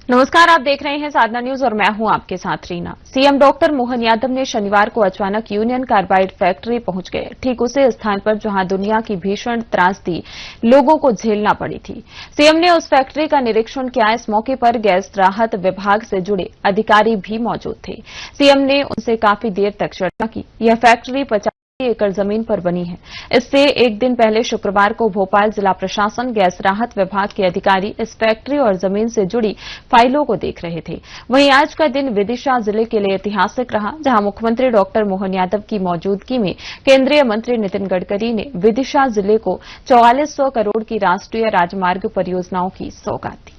नमस्कार, आप देख रहे हैं साधना न्यूज और मैं हूं आपके साथ रीना। सीएम डॉक्टर मोहन यादव ने शनिवार को अचानक यूनियन कार्बाइड फैक्ट्री पहुंच गए, ठीक उसी स्थान पर जहां दुनिया की भीषण त्रासदी लोगों को झेलना पड़ी थी। सीएम ने उस फैक्ट्री का निरीक्षण किया। इस मौके पर गैस राहत विभाग से जुड़े अधिकारी भी मौजूद थे। सीएम ने उनसे काफी देर तक चर्चा की। यह फैक्ट्री 50 एकड़ जमीन पर बनी है। इससे एक दिन पहले शुक्रवार को भोपाल जिला प्रशासन, गैस राहत विभाग के अधिकारी इस फैक्ट्री और जमीन से जुड़ी फाइलों को देख रहे थे। वहीं आज का दिन विदिशा जिले के लिए ऐतिहासिक रहा, जहां मुख्यमंत्री डॉक्टर मोहन यादव की मौजूदगी में केंद्रीय मंत्री नितिन गडकरी ने विदिशा जिले को 4400 करोड़ की राष्ट्रीय राजमार्ग परियोजनाओं की सौगात दी।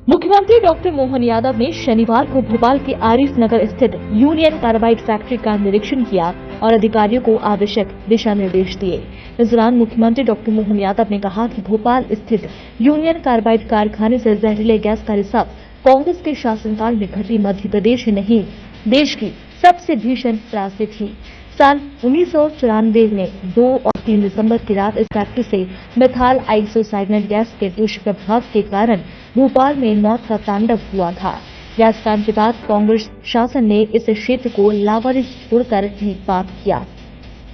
मुख्यमंत्री डॉक्टर मोहन यादव ने शनिवार को भोपाल के आरिफ नगर स्थित यूनियन कार्बाइड फैक्ट्री का निरीक्षण किया और अधिकारियों को आवश्यक दिशा निर्देश दिए। इस दौरान मुख्यमंत्री डॉक्टर मोहन यादव ने कहा कि भोपाल स्थित यूनियन कार्बाइड कारखाने से जहरीले गैस का रिसाव कांग्रेस के शासनकाल में घटी मध्य प्रदेश ही नहीं, देश की सबसे भीषण त्रासदी थी। साल 1994 में 2 और 3 दिसंबर की रात इस फैक्ट्री से मेथाल आइसोसाइनेट गैस के दुष्प्रभाव के कारण भोपाल में मौत का तांडव हुआ था। गैस कांड के बाद कांग्रेस शासन ने इस क्षेत्र को लावारिस छोड़कर ही पार किया।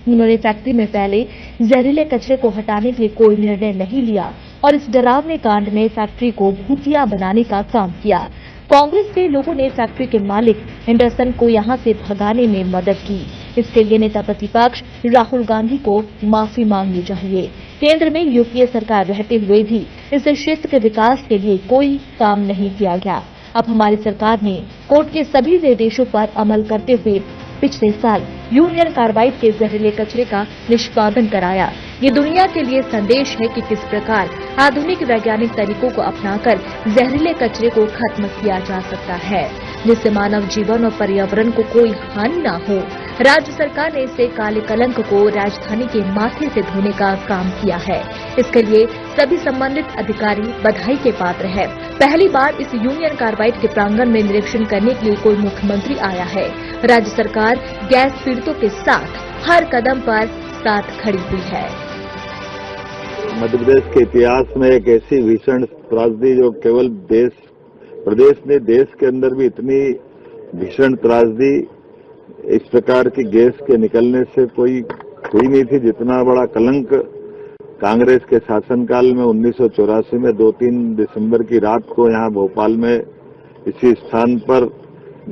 उन्होंने फैक्ट्री में फैले जहरीले कचरे को हटाने के लिए कोई निर्णय नहीं लिया और इस डरावने कांड में फैक्ट्री को भूतिया बनाने का काम किया। कांग्रेस के लोगों ने फैक्ट्री के मालिक एंडरसन को यहां से भगाने में मदद की। इसके लिए नेता प्रतिपक्ष राहुल गांधी को माफी मांगनी चाहिए। केंद्र में यूपीए सरकार रहते हुए भी इस क्षेत्र के विकास के लिए कोई काम नहीं किया गया। अब हमारी सरकार ने कोर्ट के सभी निर्देशों पर अमल करते हुए पिछले साल यूनियन कार्बाइड के जहरीले कचरे का निष्पादन कराया। ये दुनिया के लिए संदेश है कि किस प्रकार आधुनिक वैज्ञानिक तरीकों को अपनाकर जहरीले कचरे को खत्म किया जा सकता है, जिससे मानव जीवन और पर्यावरण को कोई हानि न हो। राज्य सरकार ने इसे काले कलंक को राजधानी के माथे से धोने का काम किया है। इसके लिए सभी संबंधित अधिकारी बधाई के पात्र है। पहली बार इस यूनियन कार्बाइड के प्रांगण में निरीक्षण करने के लिए कोई मुख्यमंत्री आया है। राज्य सरकार गैस पीड़ितों के साथ हर कदम पर साथ खड़ी हुई है। मध्य प्रदेश के इतिहास में एक ऐसी भीषण त्रासदी जो केवल प्रदेश ने, देश के अंदर भी इतनी भीषण त्रासदी इस प्रकार की गैस के निकलने से कोई हुई नहीं थी। जितना बड़ा कलंक कांग्रेस के शासनकाल में 1984 में 2-3 दिसंबर की रात को यहाँ भोपाल में इसी स्थान पर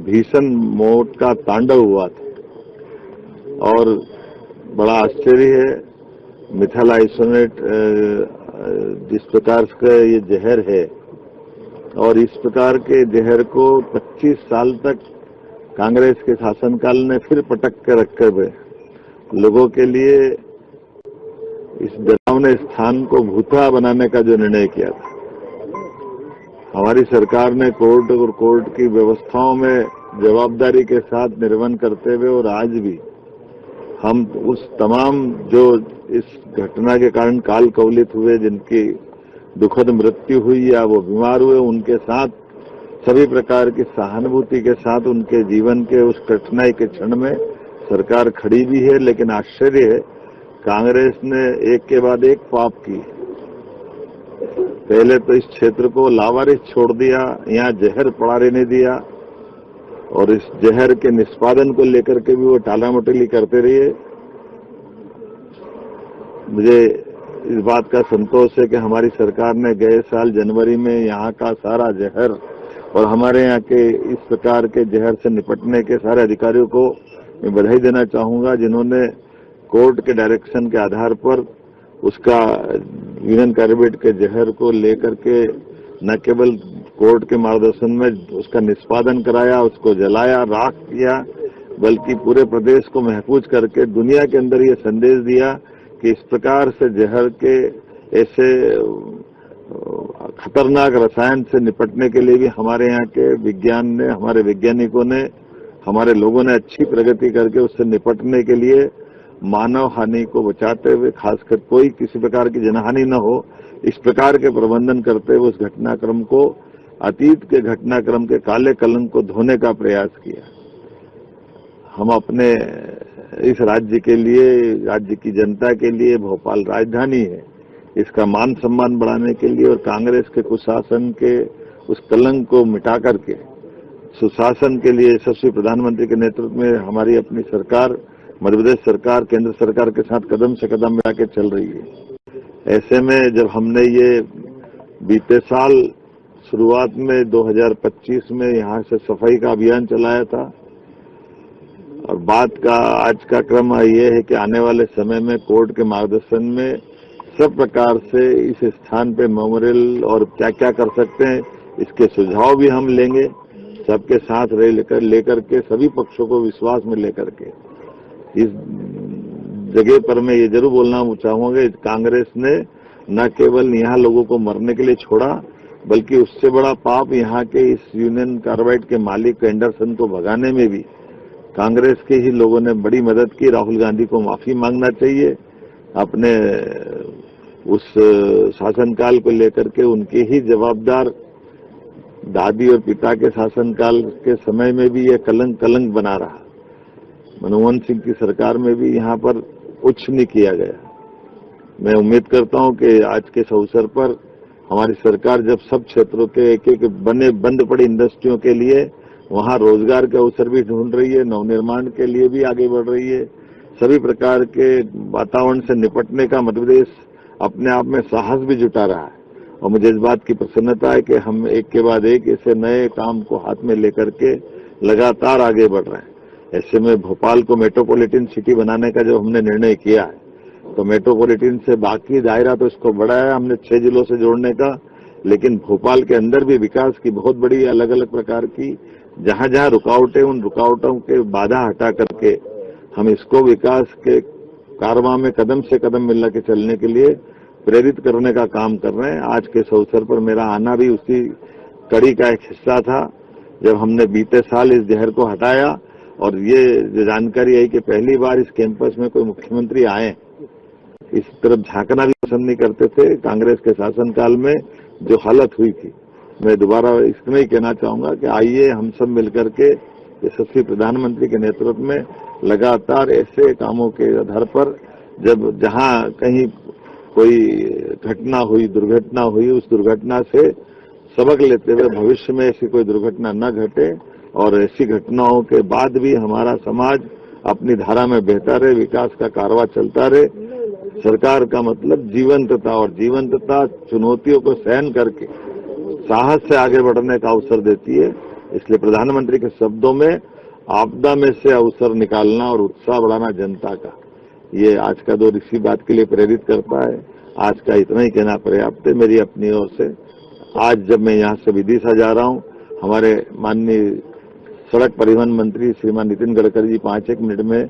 भीषण मौत का तांडव हुआ था। और बड़ा आश्चर्य है, मिथाइल आइसोनेट जिस प्रकार का ये जहर है और इस प्रकार के जहर को 25 साल तक कांग्रेस के शासनकाल ने फिर पटक के रखे हुए लोगों के लिए इस डरावने स्थान को भूतिया बनाने का जो निर्णय किया था, हमारी सरकार ने कोर्ट और कोर्ट की व्यवस्थाओं में जवाबदारी के साथ निर्वहन करते हुए और आज भी हम उस तमाम जो इस घटना के कारण काल कवलित हुए, जिनकी दुखद मृत्यु हुई या वो बीमार हुए, उनके साथ सभी प्रकार की सहानुभूति के साथ उनके जीवन के उस कठिनाई के क्षण में सरकार खड़ी भी है। लेकिन आश्चर्य है, कांग्रेस ने एक के बाद एक पाप की। पहले तो इस क्षेत्र को लावारिस छोड़ दिया, यहाँ जहर पड़ा रहने दिया और इस जहर के निष्पादन को लेकर के भी वो टालामटोली करते रहिए। मुझे इस बात का संतोष है कि हमारी सरकार ने गए साल जनवरी में यहाँ का सारा जहर और हमारे यहाँ के इस प्रकार के जहर से निपटने के सारे अधिकारियों को मैं बधाई देना चाहूंगा, जिन्होंने कोर्ट के डायरेक्शन के आधार पर उसका यूनियन कार्बाइड के जहर को लेकर के न केवल कोर्ट के मार्गदर्शन में उसका निष्पादन कराया, उसको जलाया, राख किया, बल्कि पूरे प्रदेश को महफूज करके दुनिया के अंदर ये संदेश दिया कि इस प्रकार से जहर के ऐसे खतरनाक रसायन से निपटने के लिए भी हमारे यहाँ के विज्ञान ने, हमारे वैज्ञानिकों ने, हमारे लोगों ने अच्छी प्रगति करके उससे निपटने के लिए मानव हानि को बचाते हुए, खासकर कोई किसी प्रकार की जनहानि न हो, इस प्रकार के प्रबंधन करते हुए उस घटनाक्रम को, अतीत के घटनाक्रम के काले कलंक को धोने का प्रयास किया। हम अपने इस राज्य के लिए, राज्य की जनता के लिए, भोपाल राजधानी है, इसका मान सम्मान बढ़ाने के लिए और कांग्रेस के कुशासन के उस कलंक को मिटा करके सुशासन के लिए यशस्वी प्रधानमंत्री के नेतृत्व में हमारी अपनी सरकार, मध्य प्रदेश सरकार, केंद्र सरकार के साथ कदम से कदम मिला के चल रही है। ऐसे में जब हमने ये बीते साल शुरुआत में 2025 में यहाँ से सफाई का अभियान चलाया था, और बात का आज का क्रम ये है कि आने वाले समय में कोर्ट के मार्गदर्शन में सब प्रकार से इस स्थान पे मेमोरियल और क्या क्या कर सकते हैं, इसके सुझाव भी हम लेंगे, सबके साथ लेकर के सभी पक्षों को विश्वास में लेकर के। इस जगह पर मैं ये जरूर बोलना चाहूंगा, कांग्रेस ने न केवल यहाँ लोगों को मरने के लिए छोड़ा, बल्कि उससे बड़ा पाप यहाँ के इस यूनियन कार्बाइड के मालिक एंडरसन को भगाने में भी कांग्रेस के ही लोगों ने बड़ी मदद की। राहुल गांधी को माफी मांगना चाहिए। अपने उस शासनकाल को लेकर के उनके ही जवाबदार दादी और पिता के शासनकाल के समय में भी यह कलंक बना रहा। मनमोहन सिंह की सरकार में भी यहाँ पर कुछ नहीं किया गया। मैं उम्मीद करता हूं कि आज के इस अवसर पर हमारी सरकार जब सब क्षेत्रों के एक एक बंद पड़ी इंडस्ट्रियों के लिए वहां रोजगार के अवसर भी ढूंढ रही है, नवनिर्माण के लिए भी आगे बढ़ रही है, सभी प्रकार के वातावरण से निपटने का मध्य प्रदेश अपने आप में साहस भी जुटा रहा है। और मुझे इस बात की प्रसन्नता है कि हम एक के बाद एक ऐसे नए काम को हाथ में लेकर के लगातार आगे बढ़ रहे हैं। ऐसे में भोपाल को मेट्रोपॉलिटन सिटी बनाने का जो हमने निर्णय किया है, तो मेट्रोपॉलिटन से बाकी दायरा तो इसको बढ़ाया हमने 6 जिलों से जोड़ने का, लेकिन भोपाल के अंदर भी विकास की बहुत बड़ी अलग अलग प्रकार की जहां जहां रुकावटें, उन रुकावटों के बाधा हटा करके हम इसको विकास के कारवां में कदम से कदम मिला के चलने के लिए प्रेरित करने का काम कर रहे हैं। आज के इस अवसर पर मेरा आना भी उसी कड़ी का एक हिस्सा था, जब हमने बीते साल इस जहर को हटाया और ये जानकारी आई कि पहली बार इस कैंपस में कोई मुख्यमंत्री आए। इस तरफ झांकना भी पसंद नहीं करते थे कांग्रेस के शासनकाल में जो हालत हुई थी। मैं दोबारा इसमें ही कहना चाहूंगा कि आइए हम सब मिलकर के यशस्वी प्रधानमंत्री के नेतृत्व में लगातार ऐसे कामों के आधार पर जहां कहीं कोई घटना हुई, दुर्घटना हुई, उस दुर्घटना से सबक लेते हुए भविष्य में ऐसी कोई दुर्घटना न घटे और ऐसी घटनाओं के बाद भी हमारा समाज अपनी धारा में बहता रहे, विकास का कारवां चलता रहे। सरकार का मतलब जीवंतता, और जीवंतता चुनौतियों को सहन करके साहस से आगे बढ़ने का अवसर देती है। इसलिए प्रधानमंत्री के शब्दों में आपदा में से अवसर निकालना और उत्साह बढ़ाना जनता का, ये आज का दौर इसी बात के लिए प्रेरित करता है। आज का इतना ही कहना पर्याप्त है मेरी अपनी ओर से। आज जब मैं यहाँ से विदिशा जा रहा हूँ, हमारे माननीय सड़क परिवहन मंत्री श्रीमान नितिन गडकरी जी 5-1 मिनट में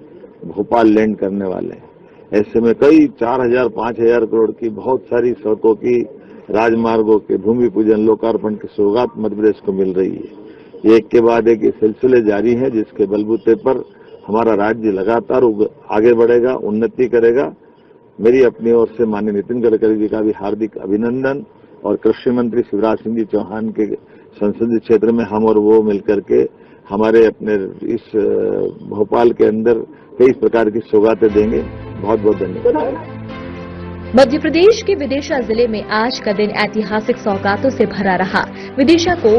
भोपाल लैंड करने वाले हैं। ऐसे में कई 4,000-5,000 करोड़ की बहुत सारी सड़कों की, राजमार्गों के भूमि पूजन, लोकार्पण की सौगात मध्य प्रदेश को मिल रही है। एक के बाद एक सिलसिले जारी है, जिसके बलबूते पर हमारा राज्य लगातार आगे बढ़ेगा, उन्नति करेगा। मेरी अपनी ओर से माननीय नितिन गडकरी जी का भी हार्दिक अभिनंदन, और कृषि मंत्री शिवराज सिंह जी चौहान के संसदीय क्षेत्र में हम और वो मिलकर के हमारे अपने इस भोपाल के अंदर कई प्रकार की सौगातें देंगे। बहुत बहुत धन्यवाद। मध्य प्रदेश के विदिशा जिले में आज का दिन ऐतिहासिक सौगातों से भरा रहा। विदिशा को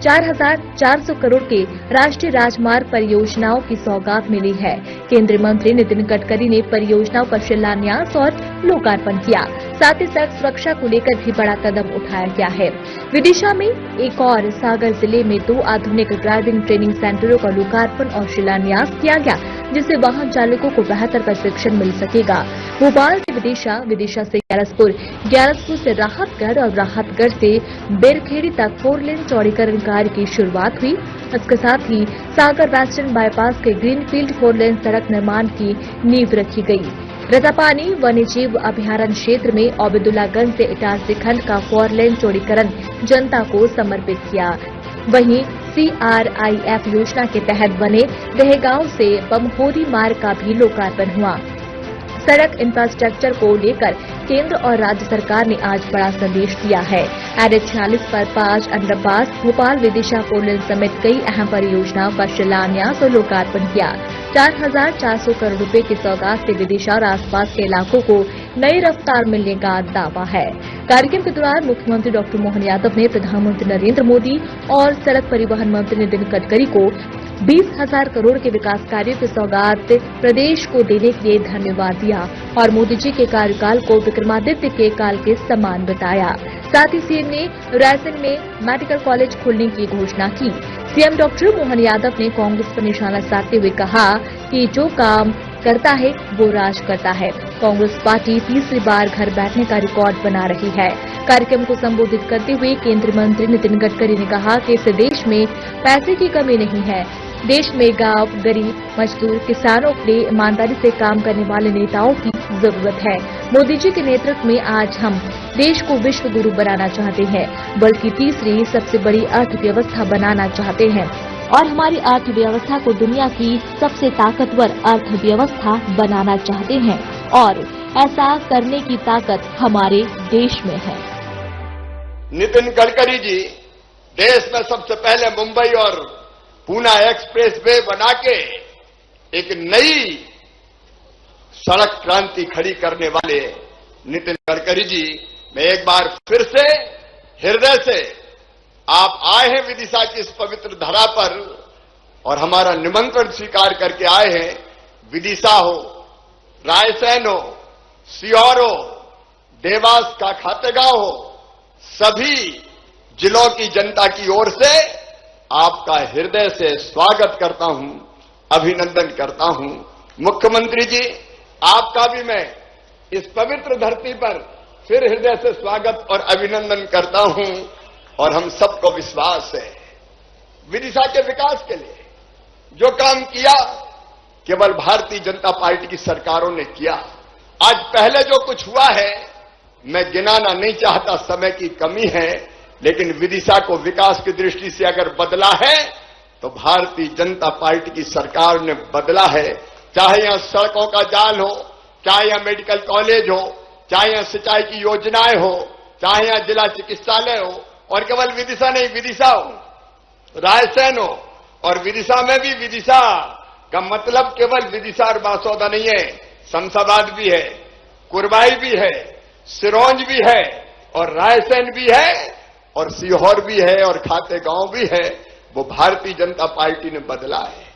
4,400 करोड़ के राष्ट्रीय राजमार्ग परियोजनाओं की सौगात मिली है। केंद्रीय मंत्री नितिन गडकरी ने परियोजनाओं का शिलान्यास और लोकार्पण किया। साथ ही सड़क सुरक्षा को लेकर भी बड़ा कदम उठाया गया है। विदिशा में एक और सागर जिले में 2 आधुनिक ड्राइविंग ट्रेनिंग सेंटरों का लोकार्पण और शिलान्यास किया गया, जिससे वाहन चालकों को बेहतर प्रशिक्षण मिल सकेगा। भोपाल से विदिशा, विदिशा से ग्यारसपुर, ग्यारसपुर से राहतगढ़ और राहतगढ़ से बेरखेड़ी तक 4 लेन चौड़ीकरण कार्य की शुरुआत हुई। इसके साथ ही सागर वेस्टर्न बाईपास के ग्रीनफील्ड 4 लेन सड़क निर्माण की नींव रखी गई। रतापानी वन्यजीव अभयारण्य क्षेत्र में ओबेदुल्लागंज से इटारसी खंड का 4 लेन चौड़ीकरण जनता को समर्पित किया। वहीं CRIF योजना के तहत बने दहेगांव से बमहोरी मार्ग का भी लोकार्पण हुआ। सड़क इंफ्रास्ट्रक्चर को लेकर केंद्र और राज्य सरकार ने आज बड़ा संदेश दिया है। NH-46 पर 5 अंडरपास, भोपाल विदिशा 4 लेन समेत कई अहम परियोजनाओं का शिलान्यास और लोकार्पण किया। 4,400 करोड़ रुपए की सौगात से विदिशा और आसपास के इलाकों को नई रफ्तार मिलने का दावा है। कार्यक्रम के दौरान मुख्यमंत्री डॉक्टर मोहन यादव ने प्रधानमंत्री नरेंद्र मोदी और सड़क परिवहन मंत्री नितिन गडकरी को 20,000 करोड़ के विकास कार्यों की सौगात प्रदेश को देने के लिए धन्यवाद दिया और मोदी जी के कार्यकाल को विक्रमादित्य के काल के समान बताया। साथ ही सीएम ने रायसेन में मेडिकल कॉलेज खोलने की घोषणा की। सीएम डॉक्टर मोहन यादव ने कांग्रेस पर निशाना साधते हुए कहा कि जो काम करता है वो राज करता है। कांग्रेस पार्टी तीसरी बार घर बैठने का रिकॉर्ड बना रही है। कार्यक्रम को संबोधित करते हुए केंद्रीय मंत्री नितिन गडकरी ने कहा कि इस देश में पैसे की कमी नहीं है। देश में गांव, गरीब, मजदूर, किसानों के लिए ईमानदारी से काम करने वाले नेताओं की जरूरत है। मोदी जी के नेतृत्व में आज हम देश को विश्व गुरु बनाना चाहते हैं, बल्कि तीसरी सबसे बड़ी अर्थव्यवस्था बनाना चाहते हैं और हमारी अर्थव्यवस्था को दुनिया की सबसे ताकतवर अर्थव्यवस्था बनाना चाहते हैं और ऐसा करने की ताकत हमारे देश में है। नितिन गडकरी जी देश में सबसे पहले मुंबई और पूना एक्सप्रेस वे बना के एक नई सड़क क्रांति खड़ी करने वाले नितिन गडकरी जी, मैं एक बार फिर से हृदय से आप आए हैं विदिशा की इस पवित्र धरा पर और हमारा निमंत्रण स्वीकार करके आए हैं। विदिशा हो, रायसेन हो, सीहोर हो, देवास का खातेगांव हो, सभी जिलों की जनता की ओर से आपका हृदय से स्वागत करता हूं, अभिनंदन करता हूं। मुख्यमंत्री जी, आपका भी मैं इस पवित्र धरती पर फिर हृदय से स्वागत और अभिनंदन करता हूं और हम सबको विश्वास है विदिशा के विकास के लिए जो काम किया केवल भारतीय जनता पार्टी की सरकारों ने किया। आज पहले जो कुछ हुआ है मैं गिनाना नहीं चाहता, समय की कमी है, लेकिन विदिशा को विकास की दृष्टि से अगर बदला है तो भारतीय जनता पार्टी की सरकार ने बदला है। चाहे यहां सड़कों का जाल हो, चाहे यहां मेडिकल कॉलेज हो, चाहे यहां सिंचाई की योजनाएं हो, चाहे यहां जिला चिकित्सालय हो, और केवल विदिशा नहीं, विदिशा हो, रायसेन हो, और विदिशा में भी विदिशा का मतलब केवल विदिशा और बांसौदा नहीं है, शमशाबाद भी है, कुरबाई भी है, सिरोंज भी है, और रायसेन भी है, और सीहोर भी है, और खातेगांव भी है। वो भारतीय जनता पार्टी ने बदला है।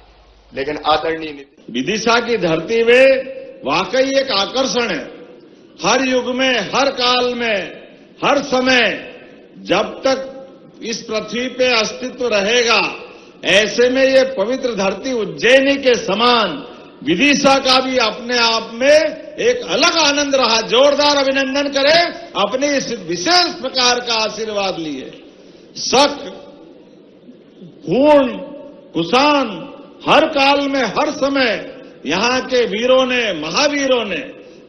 लेकिन आदरणीय विदिशा की धरती में वाकई एक आकर्षण है। हर युग में, हर काल में, हर समय, जब तक इस पृथ्वी पे अस्तित्व रहेगा, ऐसे में ये पवित्र धरती उज्जैनी के समान विदिशा का भी अपने आप में एक अलग आनंद रहा। जोरदार अभिनंदन करें अपने इस विशेष प्रकार का आशीर्वाद लिए। शक, खून, कुसान, हर काल में, हर समय यहां के वीरों ने, महावीरों ने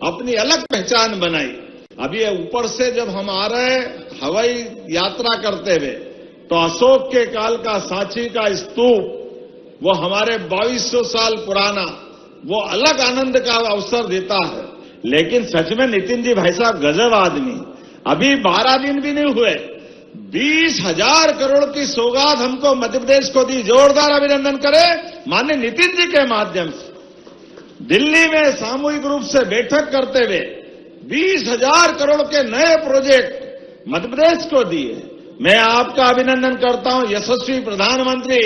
अपनी अलग पहचान बनाई। अभी ऊपर से जब हम आ रहे हैं हवाई यात्रा करते हुए, तो अशोक के काल का सांची का स्तूप, वो हमारे 2200 साल पुराना, वो अलग आनंद का अवसर देता है। लेकिन सच में नितिन जी भाई साहब गजब आदमी, अभी 12 दिन भी नहीं हुए 20,000 करोड़ की सौगात हमको मध्य प्रदेश को दी। जोरदार अभिनंदन करें माननीय नितिन जी के माध्यम से। दिल्ली में सामूहिक रूप से बैठक करते हुए 20,000 करोड़ के नए प्रोजेक्ट मध्य प्रदेश को दिए। मैं आपका अभिनंदन करता हूं। यशस्वी प्रधानमंत्री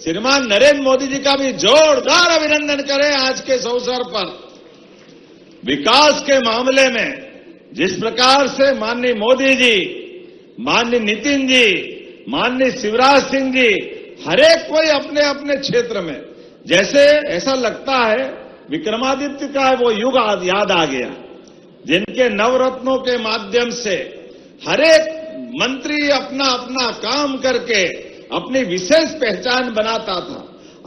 श्रीमान नरेंद्र मोदी जी का भी जोरदार अभिनंदन करें आज के इस अवसर पर। विकास के मामले में जिस प्रकार से माननीय मोदी जी, माननीय नितिन जी, माननीय शिवराज सिंह जी, हरेक कोई अपने अपने क्षेत्र में, जैसे ऐसा लगता है विक्रमादित्य का वो युग याद आ गया, जिनके नवरत्नों के माध्यम से हरेक मंत्री अपना अपना काम करके अपनी विशेष पहचान बनाता था।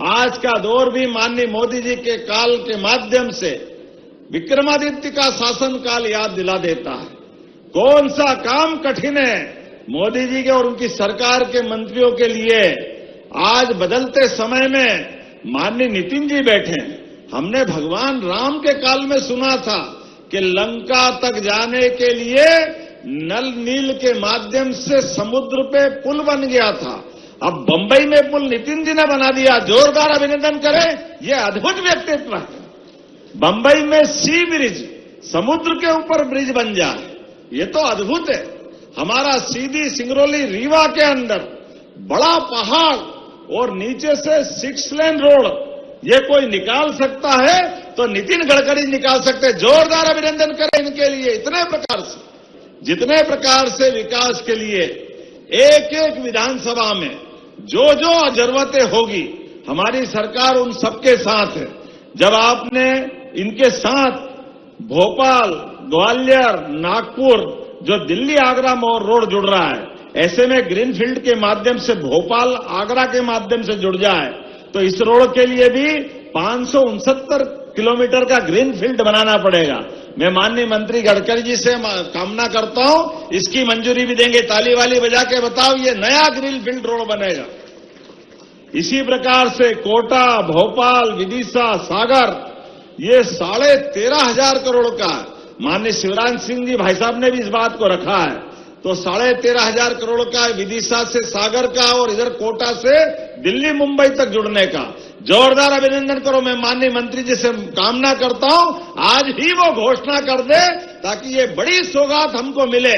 आज का दौर भी माननीय मोदी जी के काल के माध्यम से विक्रमादित्य का शासनकाल याद दिला देता है। कौन सा काम कठिन है मोदी जी के और उनकी सरकार के मंत्रियों के लिए। आज बदलते समय में माननीय नितिन जी बैठे हैं। हमने भगवान राम के काल में सुना था कि लंका तक जाने के लिए नल नील के माध्यम से समुद्र पे पुल बन गया था। अब बंबई में पुल नितिन जी ने बना दिया। जोरदार अभिनंदन करें। यह अद्भुत व्यक्तित्व है। बंबई में सी ब्रिज, समुद्र के ऊपर ब्रिज बन जाए, ये तो अद्भुत है। हमारा सीधी सिंगरौली रीवा के अंदर बड़ा पहाड़ और नीचे से 6 लेन रोड, ये कोई निकाल सकता है तो नितिन गडकरी निकाल सकते हैं। जोरदार अभिनंदन करें इनके लिए। इतने प्रकार से, जितने प्रकार से विकास के लिए एक एक विधानसभा में जो जो जरूरतें होगी, हमारी सरकार उन सबके साथ है। जब आपने इनके साथ भोपाल, ग्वालियर, नागपुर, जो दिल्ली आगरा रोड जुड़ रहा है, ऐसे में ग्रीनफील्ड के माध्यम से भोपाल आगरा के माध्यम से जुड़ जाए तो इस रोड के लिए भी 569 किलोमीटर का ग्रीनफील्ड बनाना पड़ेगा। मैं माननीय मंत्री गडकरी जी से कामना करता हूं इसकी मंजूरी भी देंगे। ताली वाली बजा के बताओ, ये नया ग्रीनफील्ड रोड बनेगा। इसी प्रकार से कोटा, भोपाल, विदिशा, सागर, ये 13,500 करोड़ का, माननीय शिवराज सिंह जी भाई साहब ने भी इस बात को रखा है, तो 13,500 करोड़ का विदिशा से सागर का और इधर कोटा से दिल्ली मुंबई तक जुड़ने का। जोरदार अभिनंदन करो। मैं माननीय मंत्री जी से कामना करता हूं आज ही वो घोषणा कर दे ताकि ये बड़ी सौगात हमको मिले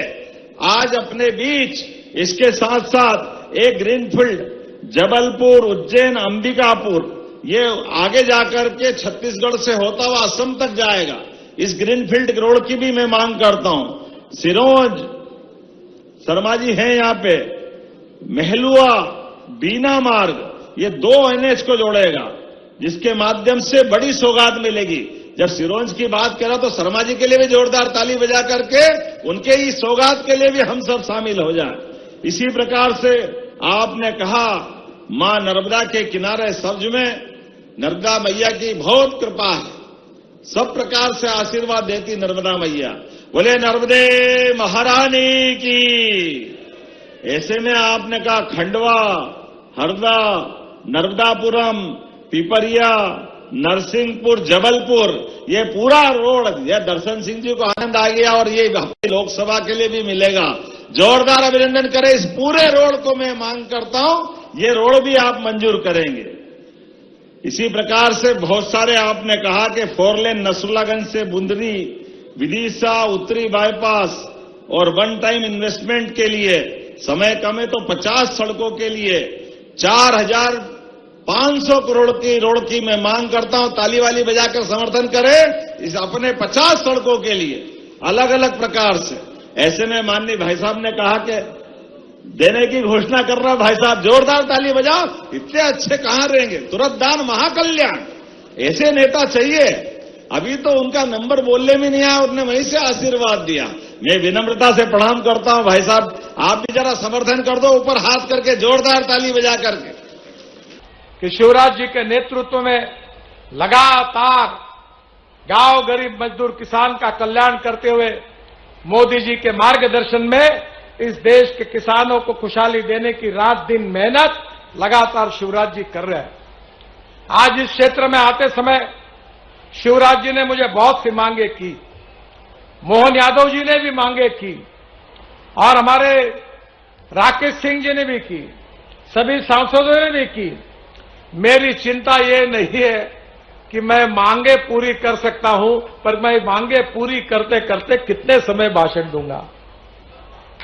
आज अपने बीच। इसके साथ साथ एक ग्रीनफील्ड जबलपुर, उज्जैन, अंबिकापुर, ये आगे जाकर के छत्तीसगढ़ से होता हुआ असम तक जाएगा। इस ग्रीनफील्ड रोड की भी मैं मांग करता हूं। सिरोंज, शर्मा जी हैं यहां पे, महलुआ, बीना मार्ग, ये 2 NH को जोड़ेगा, जिसके माध्यम से बड़ी सौगात मिलेगी। जब सिरोंज की बात करा तो शर्मा जी के लिए भी जोरदार ताली बजा करके उनके ही सौगात के लिए भी हम सब शामिल हो जाए। इसी प्रकार से आपने कहा मां नर्मदा के किनारे सब्ज में नर्मदा मैया की बहुत कृपा है, सब प्रकार से आशीर्वाद देती नर्मदा मैया। बोले नर्मदे महारानी की। ऐसे में आपने कहा खंडवा, हरदा, नर्मदापुरम, पिपरिया, नरसिंहपुर, जबलपुर, ये पूरा रोड, ये दर्शन सिंह जी को आनंद आ गया और ये लोकसभा के लिए भी मिलेगा। जोरदार अभिनंदन करें। इस पूरे रोड को मैं मांग करता हूं, ये रोड भी आप मंजूर करेंगे। इसी प्रकार से बहुत सारे आपने कहा कि 4 लेन नसरुल्लागंज से बुंदरी, विदिशा, उत्तरी बाईपास और 1 टाइम इन्वेस्टमेंट के लिए समय कम है तो 50 सड़कों के लिए 4,500 करोड़ की रोड की मैं मांग करता हूं। ताली वाली बजाकर समर्थन करें इस अपने 50 सड़कों के लिए अलग अलग प्रकार से। ऐसे में माननीय भाई साहब ने कहा कि देने की घोषणा कर रहा भाई साहब, जोरदार ताली बजाओ। इतने अच्छे कहां रहेंगे। तुरंत दान महाकल्याण, ऐसे नेता चाहिए। अभी तो उनका नंबर बोलने में नहीं आया, उन्होंने वहीं से आशीर्वाद दिया। मैं विनम्रता से प्रणाम करता हूं भाई साहब, आप भी जरा समर्थन कर दो ऊपर हाथ करके, जोरदार ताली बजा करके। कि शिवराज जी के नेतृत्व में लगातार गांव, गरीब, मजदूर, किसान का कल्याण करते हुए मोदी जी के मार्गदर्शन में इस देश के किसानों को खुशहाली देने की रात दिन मेहनत लगातार शिवराज जी कर रहे हैं। आज इस क्षेत्र में आते समय शिवराज जी ने मुझे बहुत सी मांगे की, मोहन यादव जी ने भी मांगे की और हमारे राकेश सिंह जी ने भी की, सभी सांसदों ने भी की। मेरी चिंता ये नहीं है कि मैं मांगे पूरी कर सकता हूं, पर मैं मांगे पूरी करते करते कितने समय भाषण दूंगा,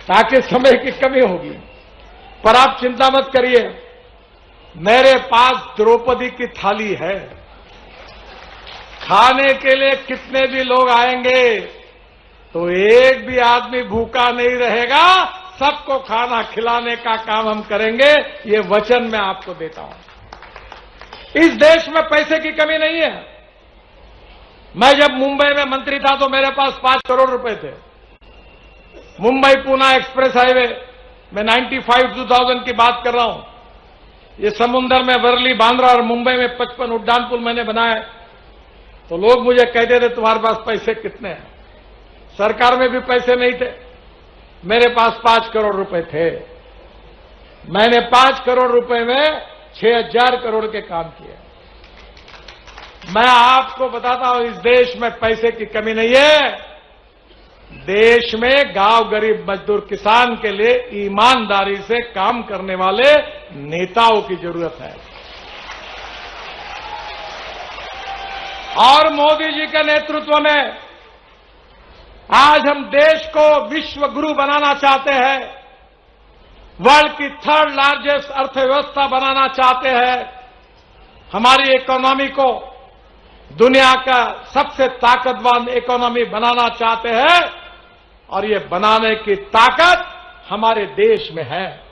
ताकि समय की कमी होगी। पर आप चिंता मत करिए, मेरे पास द्रौपदी की थाली है। खाने के लिए कितने भी लोग आएंगे तो एक भी आदमी भूखा नहीं रहेगा, सबको खाना खिलाने का काम हम करेंगे, ये वचन मैं आपको देता हूं। इस देश में पैसे की कमी नहीं है। मैं जब मुंबई में मंत्री था तो मेरे पास 5 करोड़ रुपए थे। मुंबई पूना एक्सप्रेस हाईवे मैं 95-2000 की बात कर रहा हूं। ये समुद्र में वर्ली, बांद्रा और मुंबई में 55 उड्डान पुल मैंने बनाए। तो लोग मुझे कहते थे तुम्हारे पास पैसे कितने हैं? सरकार में भी पैसे नहीं थे, मेरे पास 5 करोड़ रुपए थे। मैंने 5 करोड़ रुपए में 6000 करोड़ के काम किए। मैं आपको बताता हूं, इस देश में पैसे की कमी नहीं है। देश में गांव गरीब मजदूर किसान के लिए ईमानदारी से काम करने वाले नेताओं की जरूरत है। और मोदी जी के नेतृत्व में आज हम देश को विश्व गुरु बनाना चाहते हैं, वर्ल्ड की 3rd लार्जेस्ट अर्थव्यवस्था बनाना चाहते हैं, हमारी इकोनॉमी को दुनिया का सबसे ताकतवर इकोनॉमी बनाना चाहते हैं, और ये बनाने की ताकत हमारे देश में है।